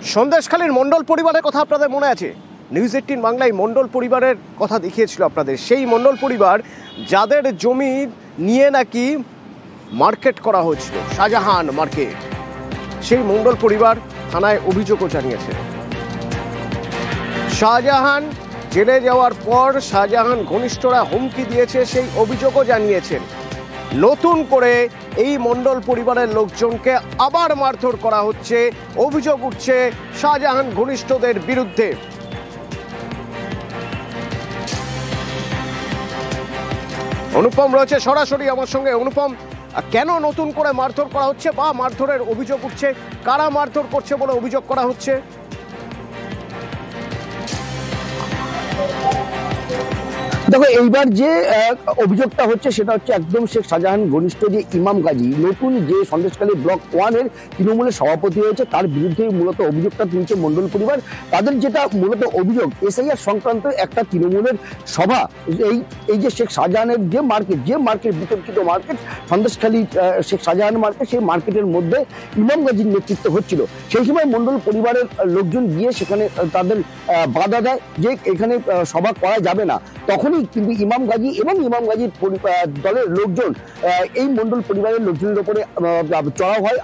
সন্দেশখালীর মণ্ডল পরিবারের কথা আপনাদের মনে আছে? নিউজ 18 বাংলায় মণ্ডল পরিবারের কথা দেখিয়েছিল আপনাদের। সেই মণ্ডল পরিবার যাদের জমি নিয়ে নাকি মার্কেট করা হয়েছিল, শাহজাহান মার্কেট, সেই মণ্ডল পরিবার থানায় অভিযোগও জানিয়েছে। শাহজাহান জেলে যাওয়ার পর শাহজাহান ঘনিষ্ঠরা হুমকি দিয়েছে, সেই অভিযোগও জানিয়েছেন। নতুন করে এই মণ্ডল পরিবারের লোকজনকে আবার মারধর করা হচ্ছে, অভিযোগ উঠছে শাহজাহান ঘনিষ্ঠদের বিরুদ্ধে। অনুপম রয়েছে সরাসরি আমার সঙ্গে। অনুপম, কেন নতুন করে মারধর করা হচ্ছে বা মারধরের অভিযোগ উঠছে? কারা মারধর করছে বলে অভিযোগ করা হচ্ছে? দেখো, এইবার যে অভিযোগটা হচ্ছে সেটা হচ্ছে একদম শেখ শাহজাহান ঘনিষ্ঠ যে ইমাম গাজী, নতুন যে সন্দেশখালী ব্লক 1-এর তৃণমূলের সভাপতি হয়েছে, তার বিরুদ্ধে মূলত অভিযোগটা তুলছে মণ্ডল পরিবার। তাদের যেটা মূলত অভিযোগ, এসআইআর সংক্রান্ত একটা তৃণমূলের সভা, এই যে শেখ শাহজাহানের যে মার্কেট বিতর্কিত মার্কেট সন্দেশখালী শেখ শাহজাহান মার্কেট, সেই মার্কেটের মধ্যে ইমাম গাজীর নেতৃত্ব হচ্ছিল। সেই সময় মণ্ডল পরিবারের লোকজন গিয়ে সেখানে তাদের বাধা দেয় যে এখানে সভা করা যাবে না। তখনই কিন্তু ইমাম গাজী এবং ইমাম গাজীর দলের লোকজন এই মণ্ডল পরিবারের লোকজনের উপরে চড়াও হয়,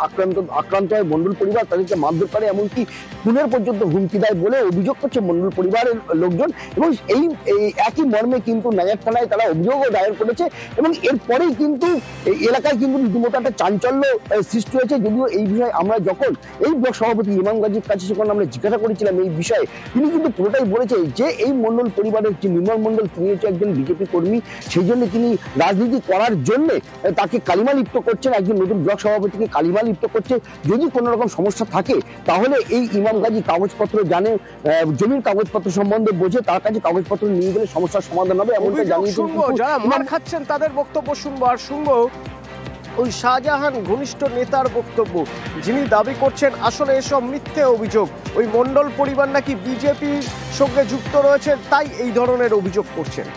আক্রান্ত হয় মণ্ডল পরিবার, তাদেরকে মারধর করে, এমনকি খুনের পর্যন্ত হুমকি দেয় বলে অভিযোগ করছে মণ্ডল পরিবারের লোকজন। এবং এই একই মর্মে কিন্তু নাজার থানায় তারা অভিযোগও দায়ের করেছে। এবং এরপরেই কিন্তু এলাকায় কিন্তু রীতিমতো একটা চাঞ্চল্য সৃষ্টি হয়েছে। যদিও এই বিষয়ে আমরা যখন এই ব্লক সভাপতি ইমাম গাজীর কাছে যখন আমরা জিজ্ঞাসা করেছিলাম এই বিষয়ে, তিনি কিন্তু পুরোটাই বলেছে যে এই মণ্ডল পরিবারের যে নির্মল মণ্ডল, তিনি হচ্ছে একজন বিজেপি কর্মী, সেই জন্য তিনি রাজনীতি করার জন্য তাকে কালিমা লিপ্ত করছেন, একজন নতুন ব্লক সভাপতিকে কালিমা লিপ্ত করছে। যদি কোনো রকম সমস্যা থাকে তাহলে এই ইমাম গাজী কাগজপত্র জানে, জমির কাগজপত্র সম্বন্ধে বোঝে, তার কাছে কাগজপত্র নিয়ে গেলে সমস্যার সমাধান হবে, এমনটা জানিয়ে যারা মার খাচ্ছেন তাদের বক্তব্য শুনবো। আর শুনবো ওই শাহজাহান ঘনিষ্ঠ নেতার বক্তব্য, যিনি দাবি করছেন আসলে এসব মিথ্যে অভিযোগ, ওই মণ্ডল পরিবার নাকি বিজেপির সঙ্গে যুক্ত রয়েছে, তাই এই ধরনের অভিযোগ করছেন।